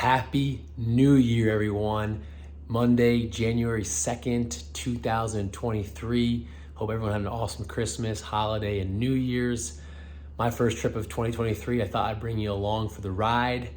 Happy New Year, everyone. Monday, January 2nd, 2023. Hope everyone had an awesome Christmas, holiday, and New Year's. My first trip of 2023, I thought I'd bring you along for the ride.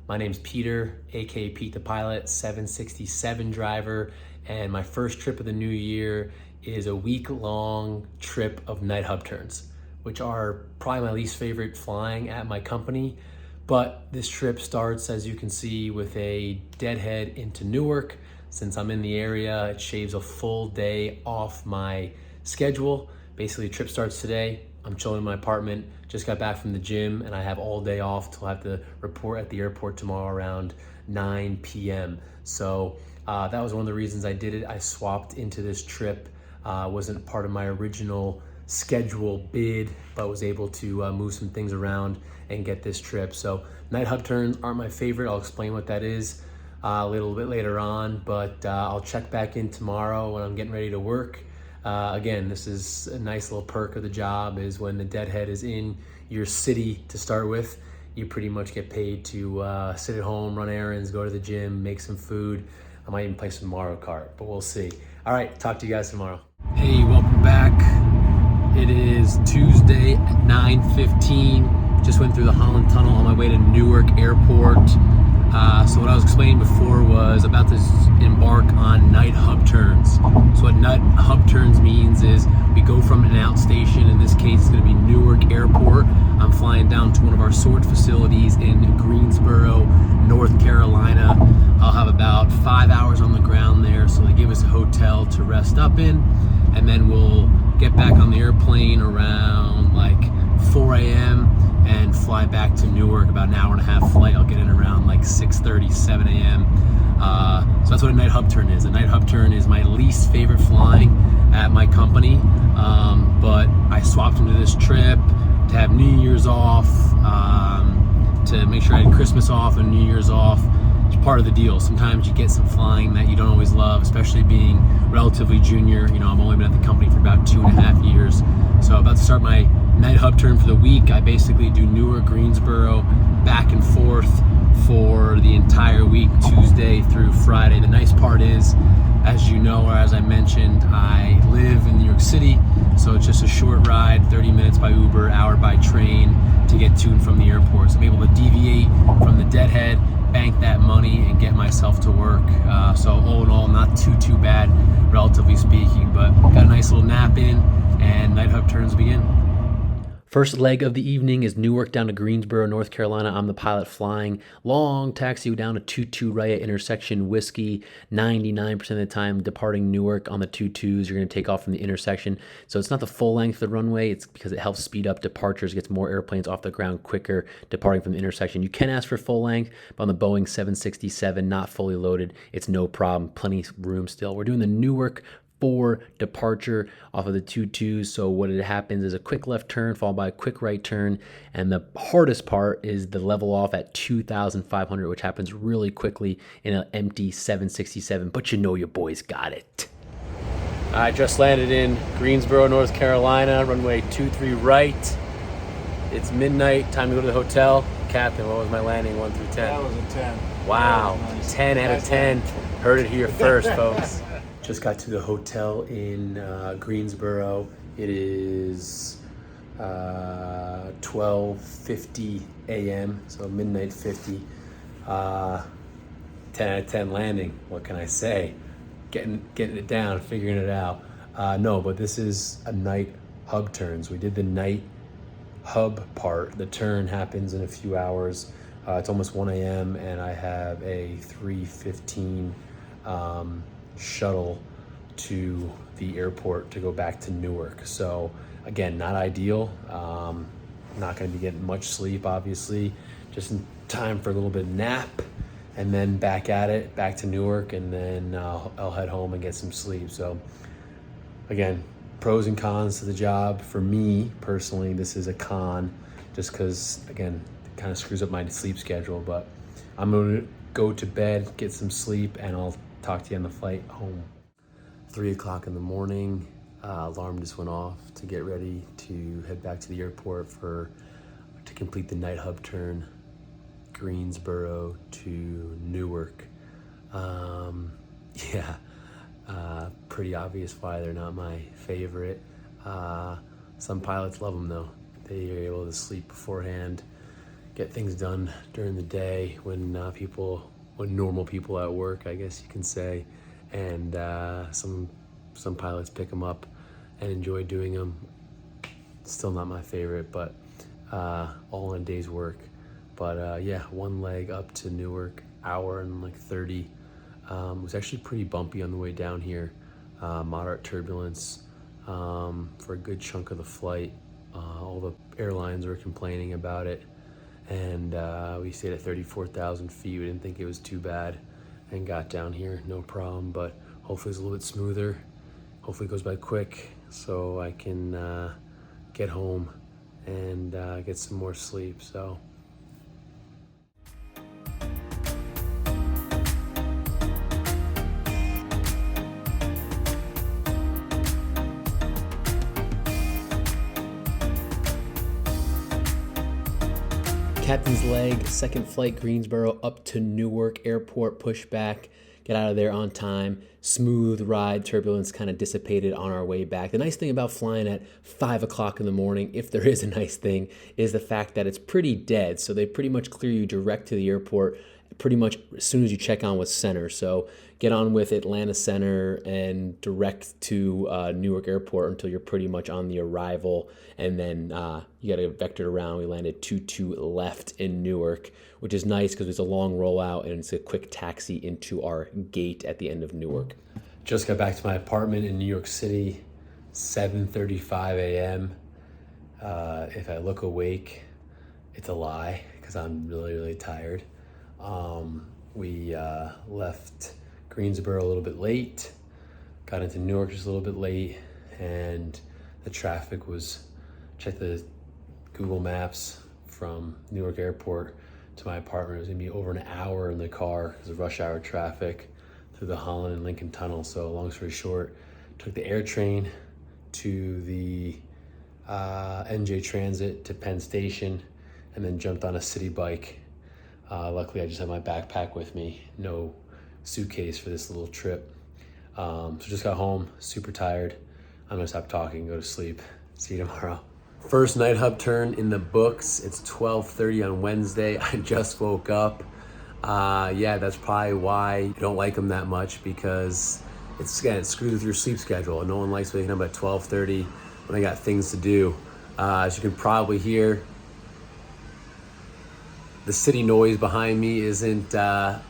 My name's Peter, aka Pete the Pilot, 767 driver, and my first trip of the new year is a week-long trip of night hub turns, which are probably my least favorite flying at my company. But this trip starts, as you can see, with a deadhead into Newark. Since I'm in the area, it shaves a full day off my schedule. Basically, the trip starts today. I'm chilling in my apartment, just got back from the gym, and I have all day off till I have to report at the airport tomorrow around 9 p.m. So that was one of the reasons I did it. I swapped into this trip. Wasn't part of my original schedule bid, but was able to move some things around and get this trip. So night hub turns aren't my favorite. I'll explain what that is a little bit later on, but I'll check back in tomorrow when I'm getting ready to work. Again, this is a nice little perk of the job, is when the deadhead is in your city to start with, you pretty much get paid to sit at home, run errands, go to the gym, make some food. I might even play some Mario Kart, but we'll see. All right, talk to you guys tomorrow. Hey, welcome back. It is Tuesday at 9:15. Just went through the Holland Tunnel on my way to Newark Airport. So what I was explaining before was about to embark on night hub turns. So what night hub turns means is we go from an outstation. In this case, it's going to be Newark Airport. I'm flying down to one of our sort facilities in Greensboro, North Carolina. I'll have about 5 hours on the ground there, so they give us a hotel to rest up in, and then we'll get back on the airplane around like 4 a.m. and fly back to Newark, about an hour and a half flight. I'll get in around like 6:30, 7 a.m. So that's what a night hub turn is. A night hub turn is my least favorite flying at my company, but I swapped into this trip to have New Year's off, to make sure I had Christmas off and New Year's off. It's part of the deal. Sometimes you get some flying that you don't always love, especially being relatively junior. You know, I've only been at the company for about 2.5 years. So I'm about to start my night hub turn for the week. I basically do Newark, Greensboro, back and forth for the entire week, Tuesday through Friday. The nice part is, as you know, or as I mentioned, I live in New York City, so it's just a short ride, 30 minutes by Uber, hour by train to get to and from the airport. So I'm able to deviate from the deadhead, bank that money, and get myself to work. So all in all, not too bad, relatively speaking, but got a nice little nap in, and night hub turns begin. First leg of the evening is Newark down to Greensboro, North Carolina. I'm the pilot flying. Long taxi down to 22 right at intersection Whiskey. 99% of the time departing Newark on the 22s. You're going to take off from the intersection. So it's not the full length of the runway. It's because it helps speed up departures, gets more airplanes off the ground quicker departing from the intersection. You can ask for full length, but on the Boeing 767, not fully loaded, it's no problem. Plenty of room still. We're doing the Newark 4 departure off of the 22s. So what it happens is a quick left turn followed by a quick right turn, and the hardest part is the level off at 2,500, which happens really quickly in an empty 767, but you know your boys got it. I just landed in Greensboro, North Carolina, runway 23 right. It's midnight, time to go to the hotel. Captain, what was my landing, 1 through 10? That was a 10. Wow, Nice. 10 out of 10. Heard it here first, folks. Just got to the hotel in Greensboro. It is 12:50 a.m., so midnight 50. 10 out of 10 landing. What can I say? Getting it down, figuring it out. No, but this is a night hub turns. We did the night hub part. The turn happens in a few hours. It's almost 1 a.m. and I have a 3:15 shuttle to the airport to go back to Newark. So again, not ideal. Not going to be getting much sleep, obviously. Just in time for a little bit of nap, and then back at it, back to Newark, and then I'll head home and get some sleep. So again, pros and cons to the job. For me personally, this is a con, just because again, it kind of screws up my sleep schedule. But I'm going to go to bed, get some sleep, and I'll talk to you on the flight home. 3 o'clock in the morning, alarm just went off to get ready to head back to the airport to complete the night hub turn, Greensboro to Newark. Yeah, pretty obvious why they're not my favorite. Some pilots love them though. They are able to sleep beforehand, get things done during the day when normal people at work, I guess you can say. And some pilots pick them up and enjoy doing them. Still not my favorite, but all in a day's work. But yeah, one leg up to Newark, hour and like 30. It was actually pretty bumpy on the way down here. Moderate turbulence for a good chunk of the flight. All the airlines were complaining about it. And we stayed at 34,000 feet. We didn't think it was too bad and got down here, no problem. But hopefully it's a little bit smoother. Hopefully it goes by quick so I can get home and get some more sleep. So. Captain's leg, second flight Greensboro up to Newark Airport, pushback, get out of there on time, smooth ride, turbulence kind of dissipated on our way back. The nice thing about flying at 5 o'clock in the morning, if there is a nice thing, is the fact that it's pretty dead. So they pretty much clear you direct to the airport pretty much as soon as you check on with center. So get on with Atlanta Center and direct to Newark Airport until you're pretty much on the arrival. And then you got to get vectored around. We landed 22 left in Newark, which is nice because it's a long rollout and it's a quick taxi into our gate at the end of Newark. Just got back to my apartment in New York City, 7:35 a.m. If I look awake, it's a lie because I'm really, really tired. We left Greensboro a little bit late, got into Newark just a little bit late, and the traffic was, check the Google Maps from Newark Airport to my apartment. It was gonna be over an hour in the car because of rush hour traffic through the Holland and Lincoln Tunnel. So long story short, took the air train to the NJ Transit to Penn Station and then jumped on a city bike. Luckily, I just had my backpack with me, no suitcase for this little trip. So just got home, super tired. I'm gonna stop talking, go to sleep. See you tomorrow. First night hub turn in the books. It's 12:30 on Wednesday. I just woke up. Yeah, that's probably why you don't like them that much, because it screws with your sleep schedule. No one likes waking up at 12:30 when I got things to do. As you can probably hear, the city noise behind me isn't the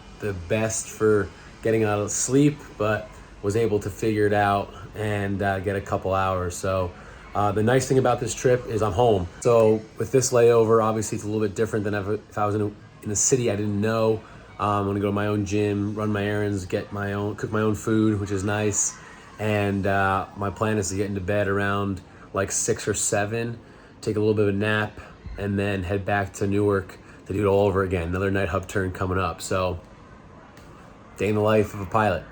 best for getting out of sleep, but was able to figure it out and get a couple hours. So the nice thing about this trip is I'm home. So with this layover, obviously it's a little bit different than if I was in a city I didn't know. I'm gonna go to my own gym, run my errands, cook my own food, which is nice. And my plan is to get into bed around like 6 or 7, take a little bit of a nap, and then head back to Newark to do it all over again. Another night hub turn coming up. So, day in the life of a pilot.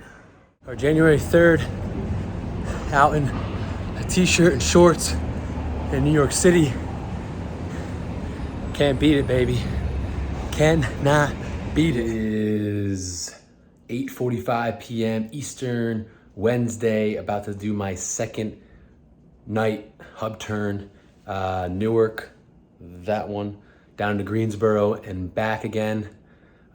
Our January 3rd, out in a t-shirt and shorts in New York City. Can't beat it, baby. Cannot beat it. It is 8:45 p.m. Eastern, Wednesday, about to do my second night hub turn. Newark, that one, down to Greensboro and back again.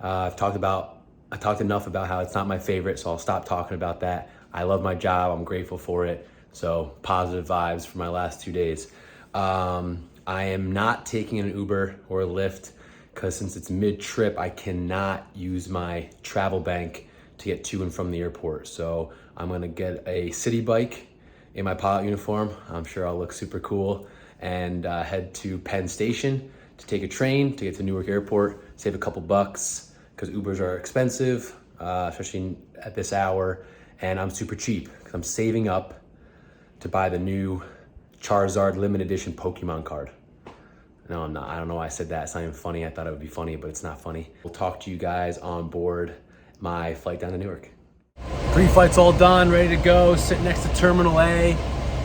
I talked enough about how it's not my favorite, so I'll stop talking about that. I love my job, I'm grateful for it. So positive vibes for my last 2 days. I am not taking an Uber or a Lyft because since it's mid-trip, I cannot use my travel bank to get to and from the airport. So I'm gonna get a city bike in my pilot uniform. I'm sure I'll look super cool, and head to Penn Station to take a train to get to Newark Airport, save a couple bucks because Ubers are expensive, especially at this hour. And I'm super cheap because I'm saving up to buy the new Charizard limited edition Pokemon card. No, I'm not. I don't know why I said that. It's not even funny. I thought it would be funny, but it's not funny. We'll talk to you guys on board my flight down to Newark. Pre-flight's all done, ready to go, sitting next to Terminal A.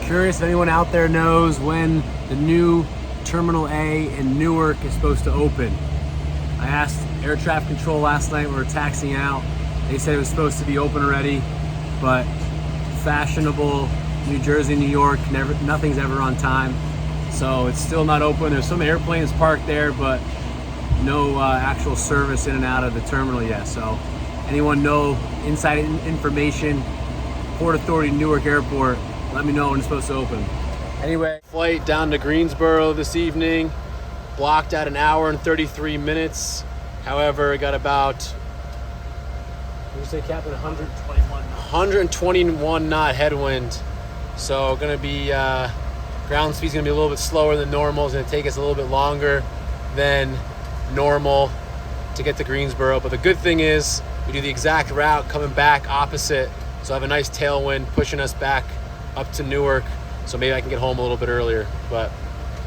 Curious if anyone out there knows when the new Terminal A in Newark is supposed to open. I asked air traffic control last night when we were taxiing out. They said it was supposed to be open already, but fashionable New Jersey, New York, nothing's ever on time. So it's still not open. There's some airplanes parked there, but no actual service in and out of the terminal yet. So anyone know inside information, Port Authority Newark Airport, let me know when it's supposed to open. Anyway, flight down to Greensboro this evening, blocked at 1 hour and 33 minutes. However, I got about, what did you say, Captain? 121 knot headwind. So gonna be, ground speed's gonna be a little bit slower than normal. It's gonna take us a little bit longer than normal to get to Greensboro. But the good thing is we do the exact route coming back opposite. So I have a nice tailwind pushing us back up to Newark. So maybe I can get home a little bit earlier. But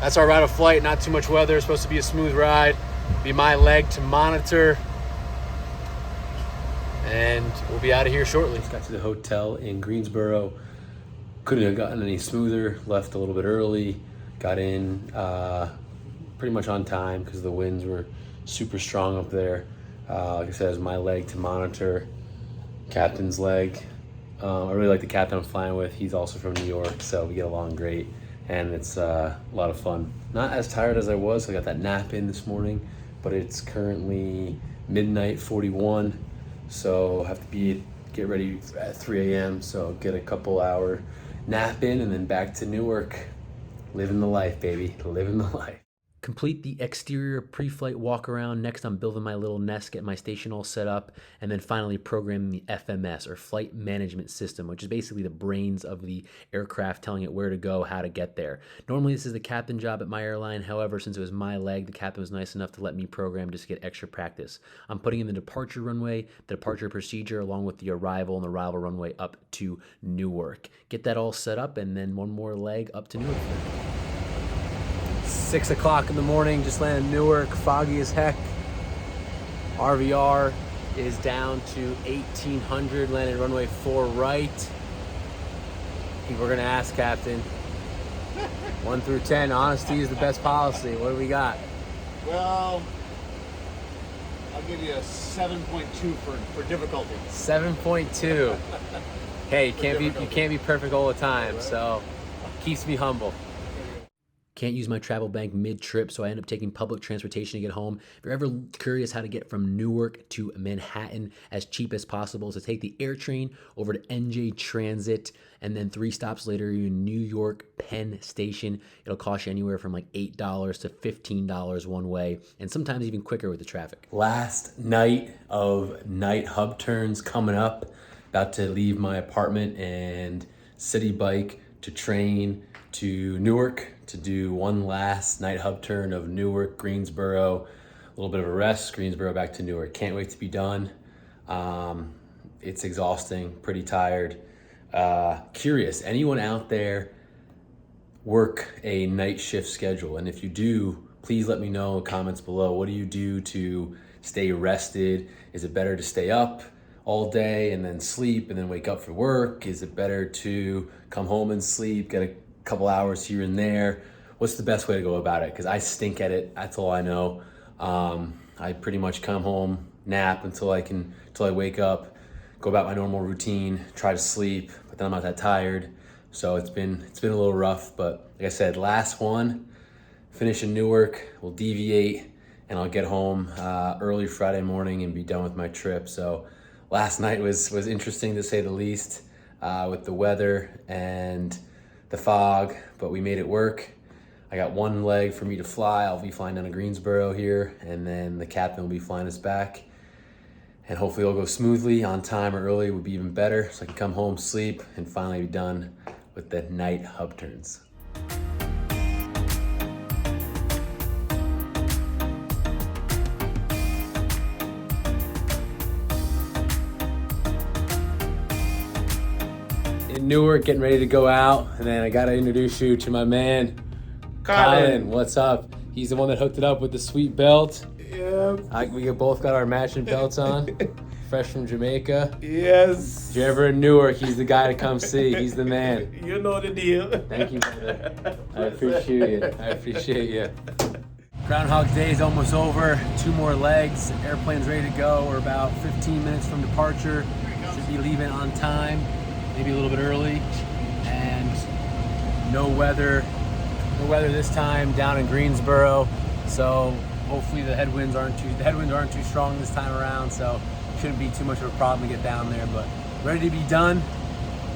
that's our route of flight. Not too much weather. It's supposed to be a smooth ride. Be my leg to monitor. And we'll be out of here shortly. Just got to the hotel in Greensboro. Couldn't have gotten any smoother. Left a little bit early. Got in pretty much on time because the winds were super strong up there. Like I said, it's my leg to monitor. Captain's leg. I really like the captain I'm flying with. He's also from New York, so we get along great. And it's a lot of fun. Not as tired as I was. I got that nap in this morning, but it's currently midnight 41. So I have to get ready at 3 a.m. So get a couple hour nap in and then back to Newark. Living the life, baby. Living the life. Complete the exterior pre-flight walk around. Next, I'm building my little nest, getting my station all set up, and then finally programming the FMS, or Flight Management System, which is basically the brains of the aircraft, telling it where to go, how to get there. Normally, this is the captain job at my airline. However, since it was my leg, the captain was nice enough to let me program just to get extra practice. I'm putting in the departure runway, the departure procedure, along with the arrival and the arrival runway up to Newark. Get that all set up, and then one more leg up to Newark. 6 o'clock in the morning, just landed in Newark, foggy as heck. RVR is down to 1800, landed runway 4 right. People are gonna ask, Captain, 1 through 10, honesty is the best policy. What do we got? Well, I'll give you a 7.2 for difficulty. 7.2. Hey, you can't be perfect all the time, so keeps me humble. Can't use my travel bank mid-trip, so I end up taking public transportation to get home. If you're ever curious how to get from Newark to Manhattan as cheap as possible, so take the air train over to NJ Transit, and then 3 stops later, you're in New York Penn Station. It'll cost you anywhere from like $8 to $15 one way, and sometimes even quicker with the traffic. Last night of night hub turns coming up. About to leave my apartment and city bike to train to Newark to do one last night hub turn of Newark, Greensboro, a little bit of a rest, Greensboro back to Newark. Can't wait to be done. It's exhausting, pretty tired. Curious, anyone out there work a night shift schedule? And if you do, please let me know in the comments below. What do you do to stay rested? Is it better to stay up all day and then sleep and then wake up for work? Is it better to come home and sleep, get a couple hours here and there? What's the best way to go about it? Because I stink at it. That's all I know. I pretty much come home, nap until I wake up, go about my normal routine, try to sleep, but then I'm not that tired. So it's been a little rough, but like I said, last one, finish in Newark, we'll deviate, and I'll get home early Friday morning and be done with my trip. So last night was interesting to say the least, with the weather and the fog, but we made it work. I got one leg for me to fly. I'll be flying down to Greensboro here, and then the captain will be flying us back. And hopefully it'll go smoothly. On time or early would be even better, so I can come home, sleep, and finally be done with the night hub turns. In Newark, getting ready to go out, and then I gotta introduce you to my man, Colin. What's up? He's the one that hooked it up with the sweet belt. Yep. We both got our matching belts on. Fresh from Jamaica. Yes. If you're ever in Newark, he's the guy to come see. He's the man. You know the deal. Thank you, brother. I appreciate it. Groundhog Day is almost over. 2 more legs. Airplane's ready to go. We're about 15 minutes from departure. Should be leaving on time, maybe a little bit early. And no weather this time down in Greensboro. So hopefully the headwinds aren't too strong this time around. So shouldn't be too much of a problem to get down there. But ready to be done.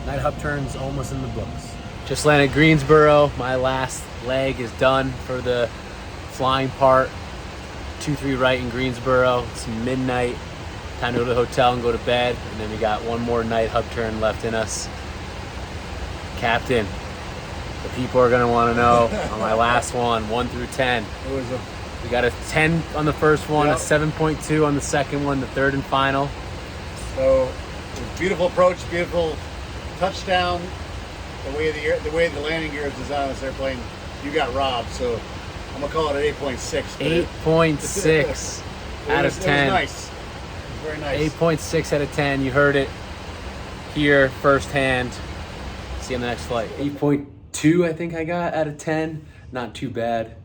Night hub turn's almost in the books. Just landed Greensboro. My last leg is done for the flying part. 2-3 right in Greensboro. It's midnight. Time to go to the hotel and go to bed. And then we got one more night hub turn left in us. Captain, the people are gonna want to know on my last one, 1 through 10. We got a 10 on the first one, Yep. a 7.2 on the second one, the third and final. So, beautiful approach, beautiful touchdown. The way the landing gear is designed on this airplane, you got robbed. So I'm gonna call it an 8.6. 8.6 out of 10. It was nice. It was very nice. 8.6 out of 10. You heard it here firsthand. See you on the next flight. 8.2 I think I got out of 10. Not too bad.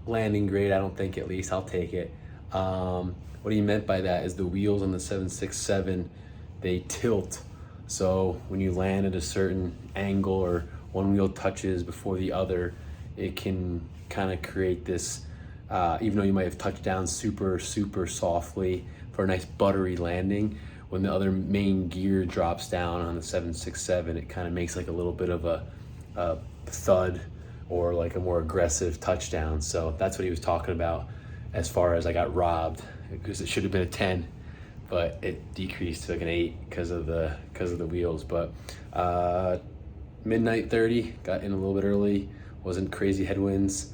Landing grade, I don't think, at least. I'll take it. What he meant by that is the wheels on the 767, they tilt. So when you land at a certain angle or one wheel touches before the other, it can kind of create this, even though you might have touched down super, super softly for a nice buttery landing, when the other main gear drops down on the 767, it kind of makes like a little bit of a thud or like a more aggressive touchdown. So that's what he was talking about as far as I got robbed, because it should have been a 10, but it decreased to like an 8 because of the wheels. But midnight 30, got in a little bit early, wasn't crazy headwinds.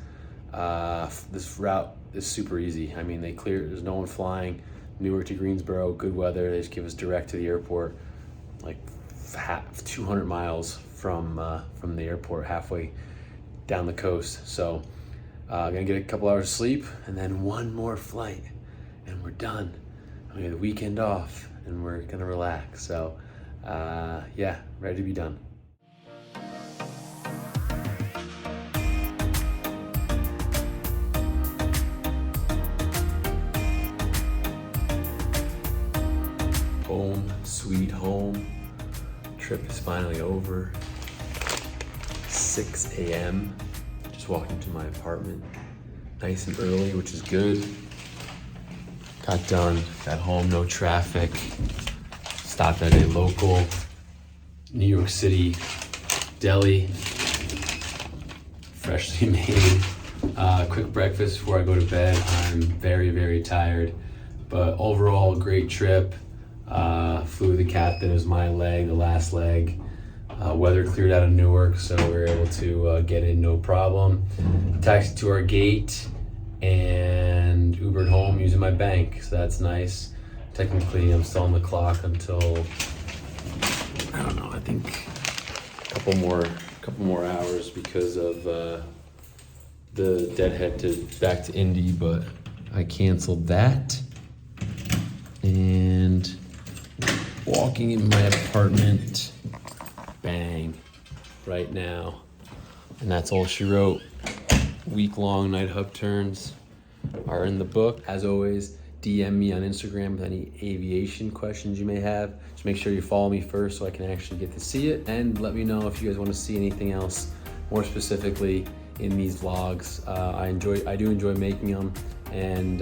This route is super easy. I mean, there's no one flying. Newark to Greensboro, good weather. They just give us direct to the airport, like 200 miles from the airport, halfway down the coast. So gonna get a couple hours of sleep and then one more flight and we're done. We have the weekend off and we're gonna relax. So yeah, ready to be done. Home, sweet home. Trip is finally over. 6 a.m. Just walked into my apartment. Nice and early, which is good. Got done, got home, no traffic. Stopped at a local New York City deli. Freshly made. Quick breakfast before I go to bed. I'm very, very tired. But overall, great trip. Flew with the captain, it was my leg, the last leg. Weather cleared out of Newark, so we were able to get in no problem. Taxied to our gate and Ubered home using my bank, so that's nice. Technically, I'm still on the clock until, I don't know, I think a couple more hours because of the deadhead back to Indy, but I canceled that. And walking in my apartment, bang, right now. And that's all she wrote. Week-long night hub turns are in the book. As always, DM me on Instagram with any aviation questions you may have. Just make sure you follow me first so I can actually get to see it. And let me know if you guys want to see anything else more specifically in these vlogs. I do enjoy making them, and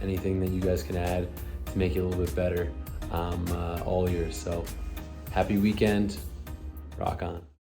anything that you guys can add to make it a little bit better, all ears. So happy weekend, rock on.